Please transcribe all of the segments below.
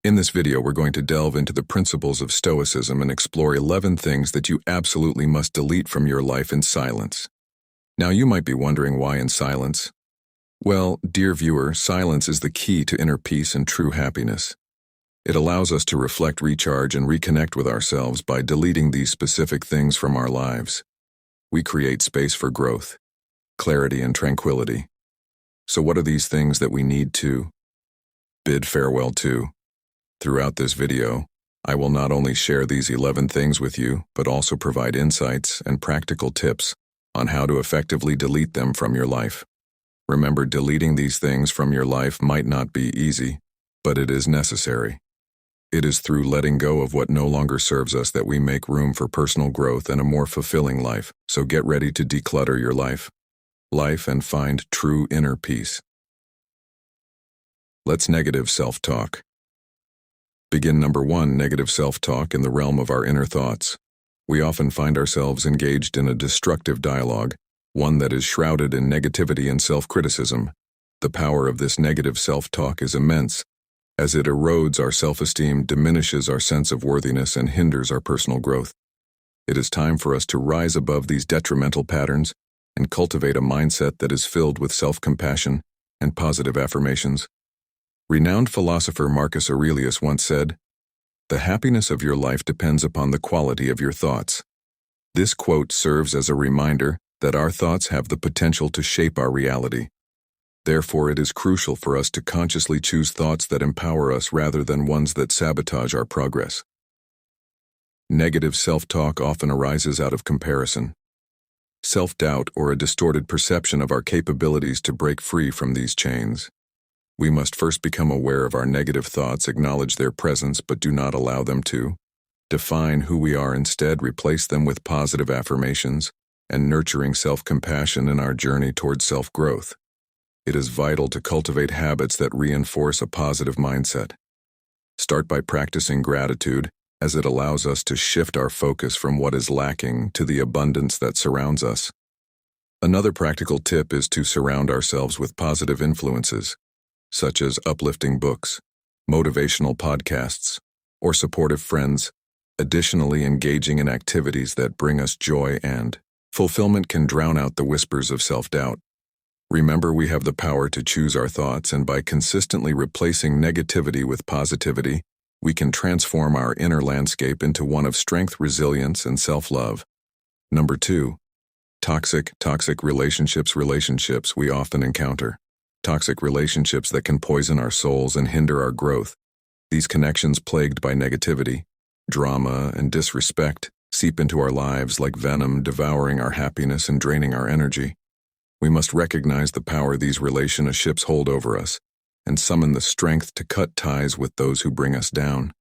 In this video, we're going to delve into the principles of Stoicism and explore 11 things that you absolutely must delete from your life in silence. Now, you might be wondering why in silence? Well, dear viewer, silence is the key to inner peace and true happiness. It allows us to reflect, recharge, and reconnect with ourselves by deleting these specific things from our lives. We create space for growth, clarity, and tranquility. So what are these things that we need to bid farewell to? Throughout this video, I will not only share these 11 things with you, but also provide insights and practical tips on how to effectively delete them from your life. Remember, deleting these things from your life might not be easy, but it is necessary. It is through letting go of what no longer serves us that we make room for personal growth and a more fulfilling life. So get ready to declutter your life and find true inner peace. Let's negative self-talk. Begin number 1, negative self-talk in the realm of our inner thoughts. We often find ourselves engaged in a destructive dialogue, one that is shrouded in negativity and self-criticism. The power of this negative self-talk is immense, as it erodes our self-esteem, diminishes our sense of worthiness, and hinders our personal growth. It is time for us to rise above these detrimental patterns and cultivate a mindset that is filled with self-compassion and positive affirmations. Renowned philosopher Marcus Aurelius once said, "The happiness of your life depends upon the quality of your thoughts." This quote serves as a reminder that our thoughts have the potential to shape our reality. Therefore, it is crucial for us to consciously choose thoughts that empower us rather than ones that sabotage our progress. Negative self-talk often arises out of comparison, self-doubt, or a distorted perception of our capabilities. To break free from these chains, we must first become aware of our negative thoughts, acknowledge their presence, but do not allow them to define who we are. Instead, replace them with positive affirmations and nurturing self-compassion in our journey towards self-growth. It is vital to cultivate habits that reinforce a positive mindset. Start by practicing gratitude, as it allows us to shift our focus from what is lacking to the abundance that surrounds us. Another practical tip is to surround ourselves with positive influences, such as uplifting books, motivational podcasts, or supportive friends. Additionally, engaging in activities that bring us joy and fulfillment can drown out the whispers of self-doubt. Remember, we have the power to choose our thoughts, and by consistently replacing negativity with positivity, we can transform our inner landscape into one of strength, resilience, and self-love. Number 2, toxic relationships. Relationships we often encounter. Toxic relationships that can poison our souls and hinder our growth. These connections, plagued by negativity, drama, and disrespect, seep into our lives like venom, devouring our happiness and draining our energy. We must recognize the power these relationships hold over us and summon the strength to cut ties with those who bring us down.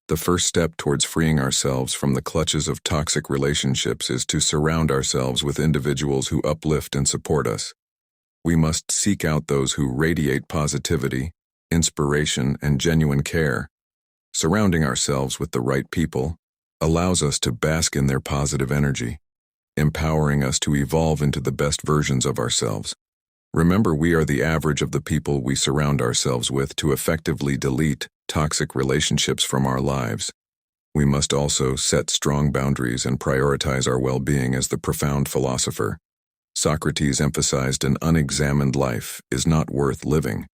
The first step towards freeing ourselves from the clutches of toxic relationships is to surround ourselves with individuals who uplift and support us. We must seek out those who radiate positivity, inspiration, and genuine care. Surrounding ourselves with the right people allows us to bask in their positive energy, empowering us to evolve into the best versions of ourselves. Remember, we are the average of the people we surround ourselves with. To effectively delete toxic relationships from our lives, we must also set strong boundaries and prioritize our well-being. As the profound philosopher Socrates emphasized, an unexamined life is not worth living.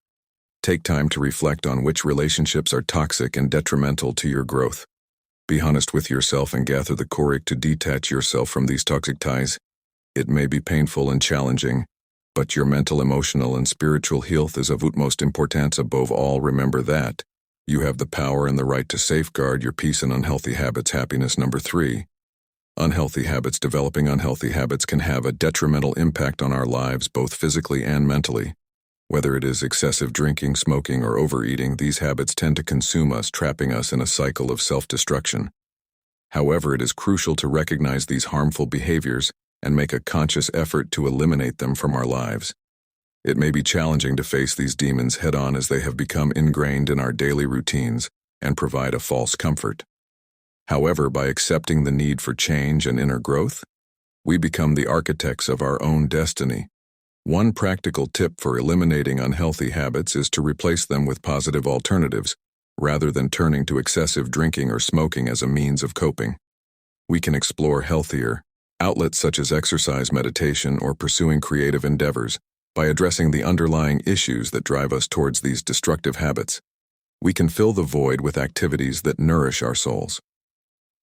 Take time to reflect on which relationships are toxic and detrimental to your growth. Be honest with yourself and gather the courage to detach yourself from these toxic ties. It may be painful and challenging, but your mental, emotional, and spiritual health is of utmost importance. Above all, remember that you have the power and the right to safeguard your peace and unhealthy habits. Happiness. Number 3. Unhealthy habits. Developing unhealthy habits can have a detrimental impact on our lives, both physically and mentally. Whether it is excessive drinking, smoking, or overeating, these habits tend to consume us, trapping us in a cycle of self-destruction. However, it is crucial to recognize these harmful behaviors and make a conscious effort to eliminate them from our lives. It may be challenging to face these demons head-on, as they have become ingrained in our daily routines and provide a false comfort. However, by accepting the need for change and inner growth, we become the architects of our own destiny. One practical tip for eliminating unhealthy habits is to replace them with positive alternatives. rather than turning to excessive drinking or smoking as a means of coping. We can explore healthier outlets such as exercise, meditation, or pursuing creative endeavors by addressing the underlying issues that drive us towards these destructive habits. We can fill the void with activities that nourish our souls.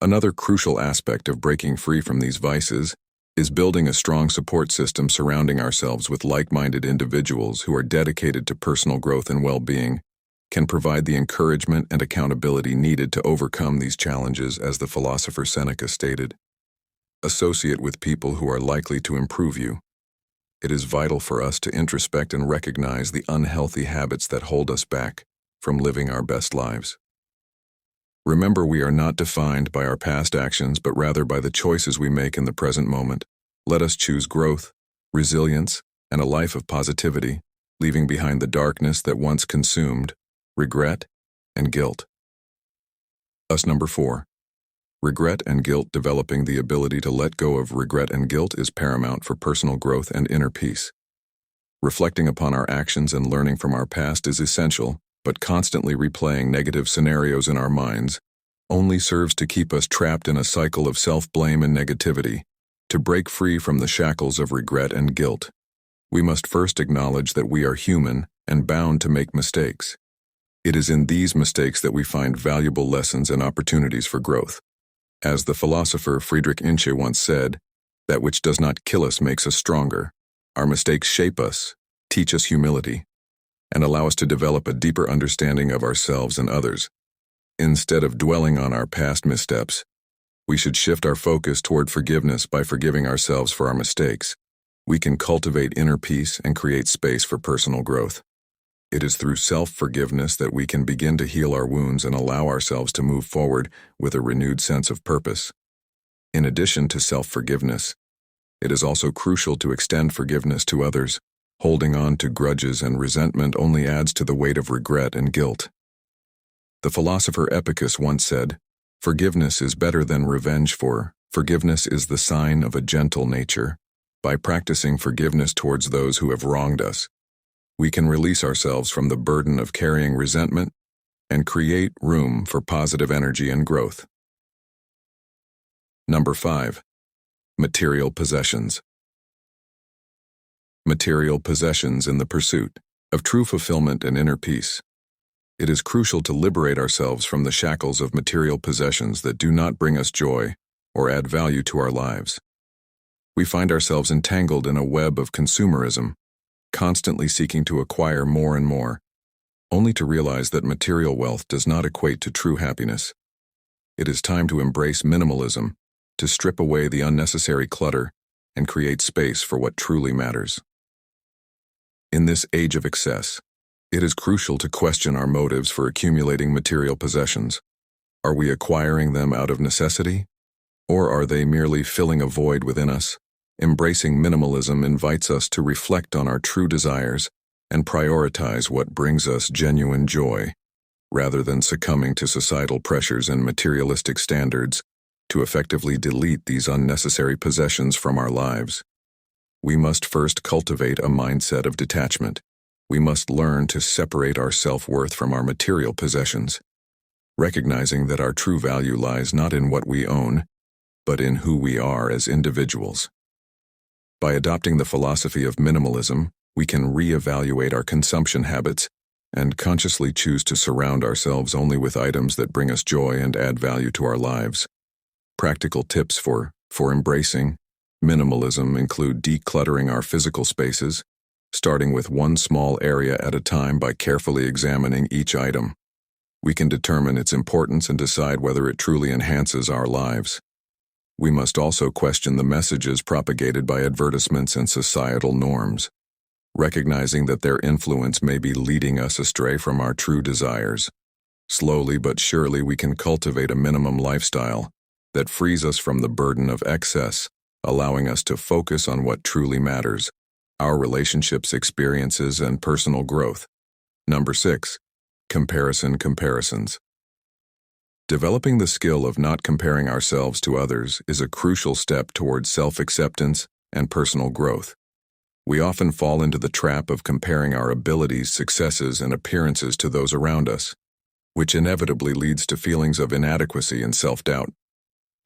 Another crucial aspect of breaking free from these vices is building a strong support system surrounding ourselves with like-minded individuals who are dedicated to personal growth and well-being, can provide the encouragement and accountability needed to overcome these challenges, as the philosopher Seneca stated. Associate with people who are likely to improve you. It is vital for us to introspect and recognize the unhealthy habits that hold us back from living our best lives. Remember, we are not defined by our past actions, but rather by the choices we make in the present moment. Let us choose growth, resilience, and a life of positivity, leaving behind the darkness that once consumed, regret, and guilt. Number 4. Regret and guilt. Developing the ability to let go of regret and guilt is paramount for personal growth and inner peace. Reflecting upon our actions and learning from our past is essential, but constantly replaying negative scenarios in our minds only serves to keep us trapped in a cycle of self-blame and negativity. To break free from the shackles of regret and guilt, we must first acknowledge that we are human and bound to make mistakes. It is in these mistakes that we find valuable lessons and opportunities for growth. As the philosopher Friedrich Nietzsche once said, "That which does not kill us makes us stronger." Our mistakes shape us, teach us humility, and allow us to develop a deeper understanding of ourselves and others. Instead of dwelling on our past missteps, we should shift our focus toward forgiveness. By forgiving ourselves for our mistakes, we can cultivate inner peace and create space for personal growth. It is through self-forgiveness that we can begin to heal our wounds and allow ourselves to move forward with a renewed sense of purpose. In addition to self-forgiveness, it is also crucial to extend forgiveness to others. Holding on to grudges and resentment only adds to the weight of regret and guilt. The philosopher Epictetus once said, "Forgiveness is better than revenge, for forgiveness is the sign of a gentle nature." By practicing forgiveness towards those who have wronged us, we can release ourselves from the burden of carrying resentment and create room for positive energy and growth. Number 5. Material possessions. Material possessions in the pursuit of true fulfillment and inner peace. It is crucial to liberate ourselves from the shackles of material possessions that do not bring us joy or add value to our lives. We find ourselves entangled in a web of consumerism, constantly seeking to acquire more and more, only to realize that material wealth does not equate to true happiness. It is time to embrace minimalism, to strip away the unnecessary clutter and create space for what truly matters. In this age of excess, it is crucial to question our motives for accumulating material possessions. Are we acquiring them out of necessity, or are they merely filling a void within us? Embracing minimalism invites us to reflect on our true desires and prioritize what brings us genuine joy, rather than succumbing to societal pressures and materialistic standards to effectively delete these unnecessary possessions from our lives. We must first cultivate a mindset of detachment. We must learn to separate our self-worth from our material possessions, recognizing that our true value lies not in what we own, but in who we are as individuals. By adopting the philosophy of minimalism, we can reevaluate our consumption habits and consciously choose to surround ourselves only with items that bring us joy and add value to our lives. Practical tips for embracing minimalism include decluttering our physical spaces, starting with one small area at a time by carefully examining each item. We can determine its importance and decide whether it truly enhances our lives. We must also question the messages propagated by advertisements and societal norms, recognizing that their influence may be leading us astray from our true desires. Slowly but surely we can cultivate a minimum lifestyle that frees us from the burden of excess, allowing us to focus on what truly matters: our relationships, experiences, and personal growth. Number 6. Comparisons. Developing the skill of not comparing ourselves to others is a crucial step towards self-acceptance and personal growth. We often fall into the trap of comparing our abilities, successes, and appearances to those around us. which inevitably leads to feelings of inadequacy and self-doubt.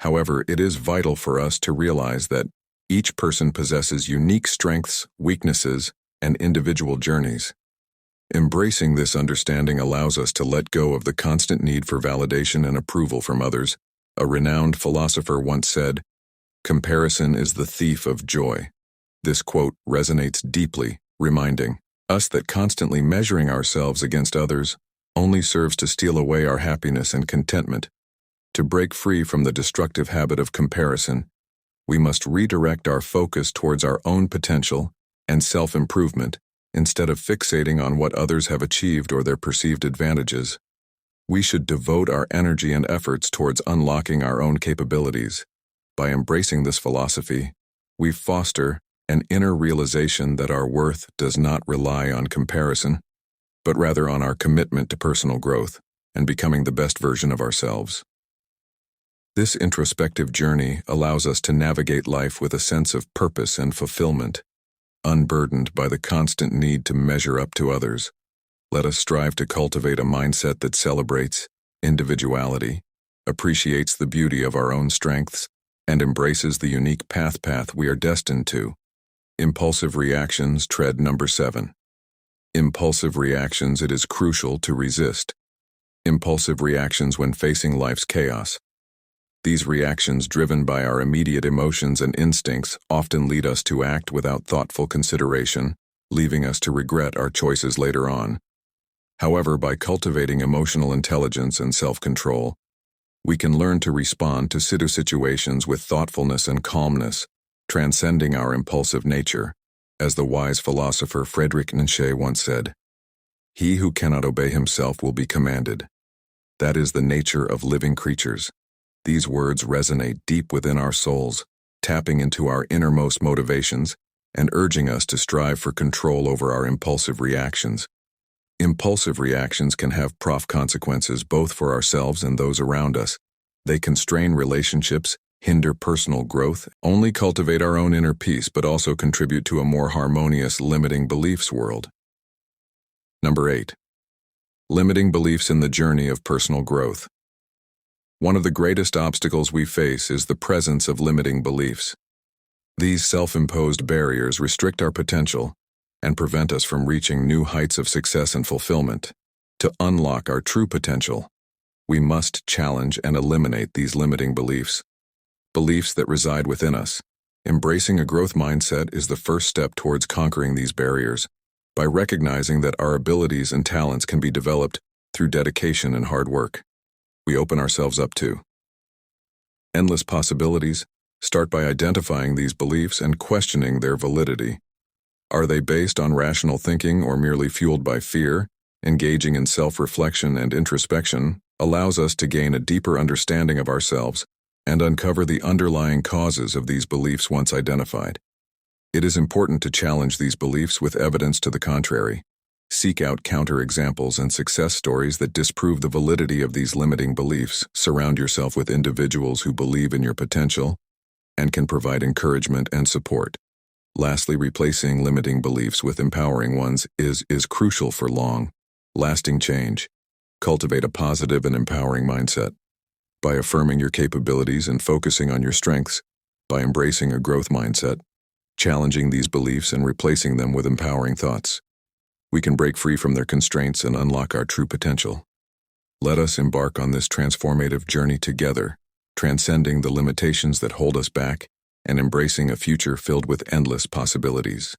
However, it is vital for us to realize that each person possesses unique strengths, weaknesses, and individual journeys. Embracing this understanding allows us to let go of the constant need for validation and approval from others. A renowned philosopher once said, "Comparison is the thief of joy." This quote resonates deeply, reminding us that constantly measuring ourselves against others only serves to steal away our happiness and contentment. To break free from the destructive habit of comparison, we must redirect our focus towards our own potential and self-improvement instead of fixating on what others have achieved or their perceived advantages. We should devote our energy and efforts towards unlocking our own capabilities. By embracing this philosophy, we foster an inner realization that our worth does not rely on comparison, but rather on our commitment to personal growth and becoming the best version of ourselves. This introspective journey allows us to navigate life with a sense of purpose and fulfillment, unburdened by the constant need to measure up to others. Let us strive to cultivate a mindset that celebrates individuality, appreciates the beauty of our own strengths, and embraces the unique path we are destined to. Impulsive reactions, tread number 7. Impulsive reactions it is crucial to resist. Impulsive reactions when facing life's chaos. These reactions, driven by our immediate emotions and instincts, often lead us to act without thoughtful consideration, leaving us to regret our choices later on. However, by cultivating emotional intelligence and self-control, we can learn to respond to situations with thoughtfulness and calmness, transcending our impulsive nature. As the wise philosopher Friedrich Nietzsche once said, "He who cannot obey himself will be commanded." That is the nature of living creatures. These words resonate deep within our souls, tapping into our innermost motivations and urging us to strive for control over our impulsive reactions. Impulsive reactions can have profound consequences both for ourselves and those around us. They can strain relationships, hinder personal growth, only cultivate our own inner peace, but also contribute to a more harmonious limiting beliefs world. Number 8. Limiting beliefs in the journey of personal growth. One of the greatest obstacles we face is the presence of limiting beliefs. These self-imposed barriers restrict our potential and prevent us from reaching new heights of success and fulfillment. To unlock our true potential, we must challenge and eliminate these limiting beliefs. Beliefs that reside within us. Embracing a growth mindset is the first step towards conquering these barriers. By recognizing that our abilities and talents can be developed through dedication and hard work, we open ourselves up to endless possibilities. Start by identifying these beliefs and questioning their validity. Are they based on rational thinking or merely fueled by fear? Engaging in self-reflection and introspection allows us to gain a deeper understanding of ourselves and uncover the underlying causes of these beliefs once identified. It is important to challenge these beliefs with evidence to the contrary. Seek out counterexamples and success stories that disprove the validity of these limiting beliefs. Surround yourself with individuals who believe in your potential and can provide encouragement and support. Lastly, replacing limiting beliefs with empowering ones is crucial for lasting change. Cultivate a positive and empowering mindset. By affirming your capabilities and focusing on your strengths, by embracing a growth mindset, challenging these beliefs and replacing them with empowering thoughts, we can break free from their constraints and unlock our true potential. Let us embark on this transformative journey together, transcending the limitations that hold us back and embracing a future filled with endless possibilities.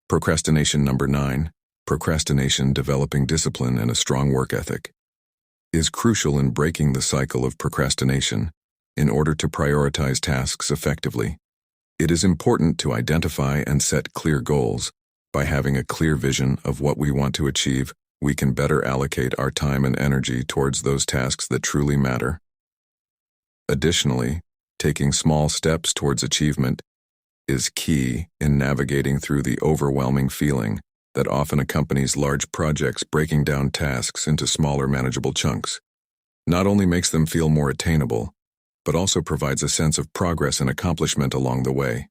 Procrastination number 9. Procrastination, developing discipline and a strong work ethic, is crucial in breaking the cycle of procrastination in order to prioritize tasks effectively. It is important to identify and set clear goals. By having a clear vision of what we want to achieve, we can better allocate our time and energy towards those tasks that truly matter. Additionally, taking small steps towards achievement is key in navigating through the overwhelming feeling that often accompanies large projects. Breaking down tasks into smaller, manageable chunks not only makes them feel more attainable, but also provides a sense of progress and accomplishment along the way.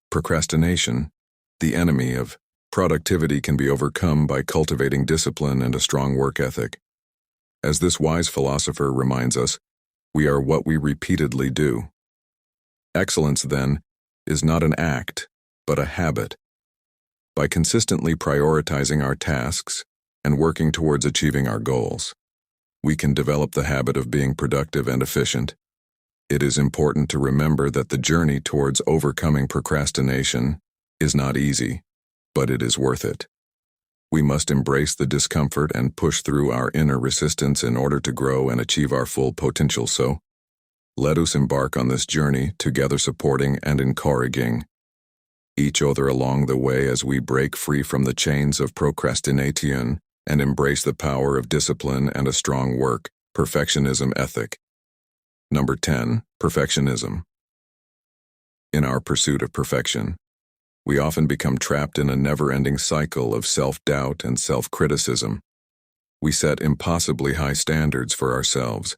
Procrastination, the enemy of productivity, can be overcome by cultivating discipline and a strong work ethic. As this wise philosopher reminds us, we are what we repeatedly do. Excellence, then, is not an act, but a habit. By consistently prioritizing our tasks and working towards achieving our goals, we can develop the habit of being productive and efficient. It is important to remember that the journey towards overcoming procrastination is not easy, but it is worth it. We must embrace the discomfort and push through our inner resistance in order to grow and achieve our full potential. So, let us embark on this journey, together supporting and encouraging each other along the way as we break free from the chains of procrastination and embrace the power of discipline and a strong work, perfectionism ethic. Number 10, perfectionism. In our pursuit of perfection, we often become trapped in a never-ending cycle of self-doubt and self-criticism. We set impossibly high standards for ourselves,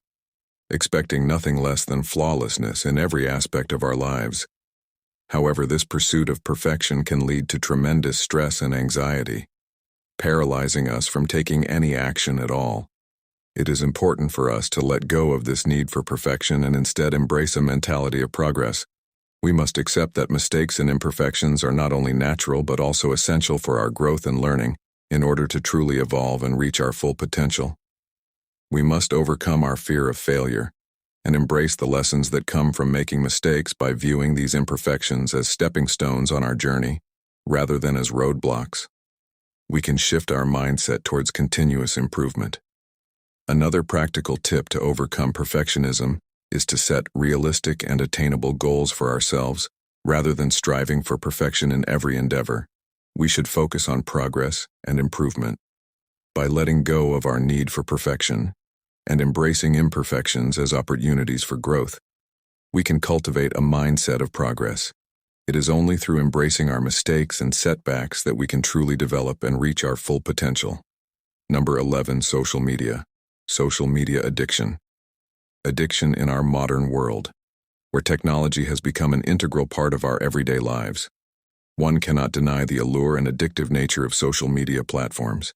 expecting nothing less than flawlessness in every aspect of our lives. However, this pursuit of perfection can lead to tremendous stress and anxiety, paralyzing us from taking any action at all. It is important for us to let go of this need for perfection and instead embrace a mentality of progress. We must accept that mistakes and imperfections are not only natural but also essential for our growth and learning in order to truly evolve and reach our full potential. We must overcome our fear of failure and embrace the lessons that come from making mistakes by viewing these imperfections as stepping stones on our journey rather than as roadblocks. We can shift our mindset towards continuous improvement. Another practical tip to overcome perfectionism is to set realistic and attainable goals for ourselves, rather than striving for perfection in every endeavor. We should focus on progress and improvement. By letting go of our need for perfection and embracing imperfections as opportunities for growth, we can cultivate a mindset of progress. It is only through embracing our mistakes and setbacks that we can truly develop and reach our full potential. Number 11, social media. Social media addiction. Addiction in our modern world, where technology has become an integral part of our everyday lives. One cannot deny the allure and addictive nature of social media platforms.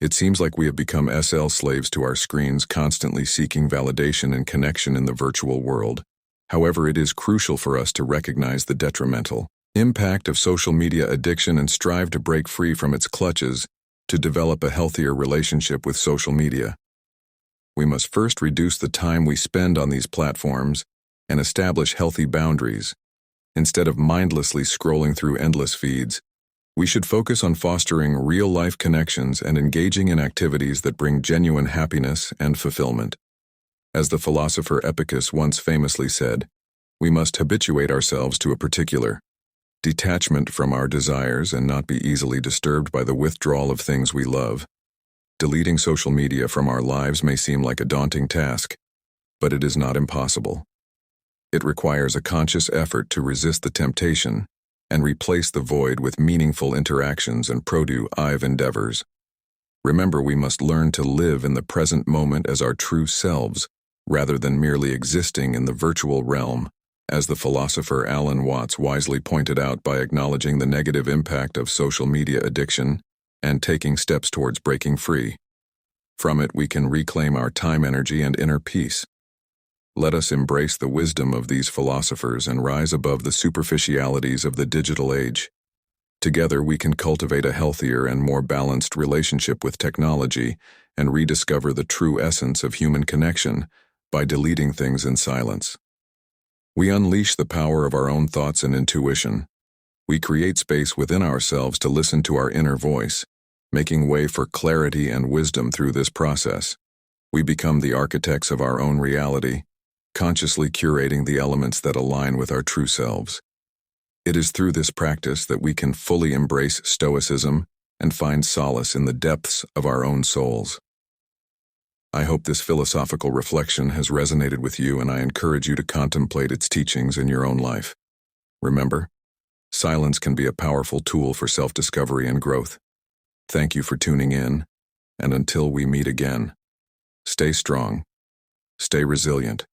It seems like we have become slaves to our screens, constantly seeking validation and connection in the virtual world. However, it is crucial for us to recognize the detrimental impact of social media addiction and strive to break free from its clutches to develop a healthier relationship with social media. We must first reduce the time we spend on these platforms and establish healthy boundaries. Instead of mindlessly scrolling through endless feeds, we should focus on fostering real-life connections and engaging in activities that bring genuine happiness and fulfillment. As the philosopher Epictetus once famously said, we must habituate ourselves to a particular detachment from our desires and not be easily disturbed by the withdrawal of things we love. Deleting social media from our lives may seem like a daunting task, but it is not impossible. It requires a conscious effort to resist the temptation and replace the void with meaningful interactions and productive endeavors. Remember, we must learn to live in the present moment as our true selves, rather than merely existing in the virtual realm, as the philosopher Alan Watts wisely pointed out. By acknowledging the negative impact of social media addiction and taking steps towards breaking free from it, we can reclaim our time, energy, and inner peace. Let us embrace the wisdom of these philosophers and rise above the superficialities of the digital age. Together, we can cultivate a healthier and more balanced relationship with technology and rediscover the true essence of human connection by deleting things in silence. We unleash the power of our own thoughts and intuition. We create space within ourselves to listen to our inner voice, making way for clarity and wisdom through this process. We become the architects of our own reality, consciously curating the elements that align with our true selves. It is through this practice that we can fully embrace Stoicism and find solace in the depths of our own souls. I hope this philosophical reflection has resonated with you, and I encourage you to contemplate its teachings in your own life. Remember, silence can be a powerful tool for self-discovery and growth. Thank you for tuning in, and until we meet again, stay strong, stay resilient,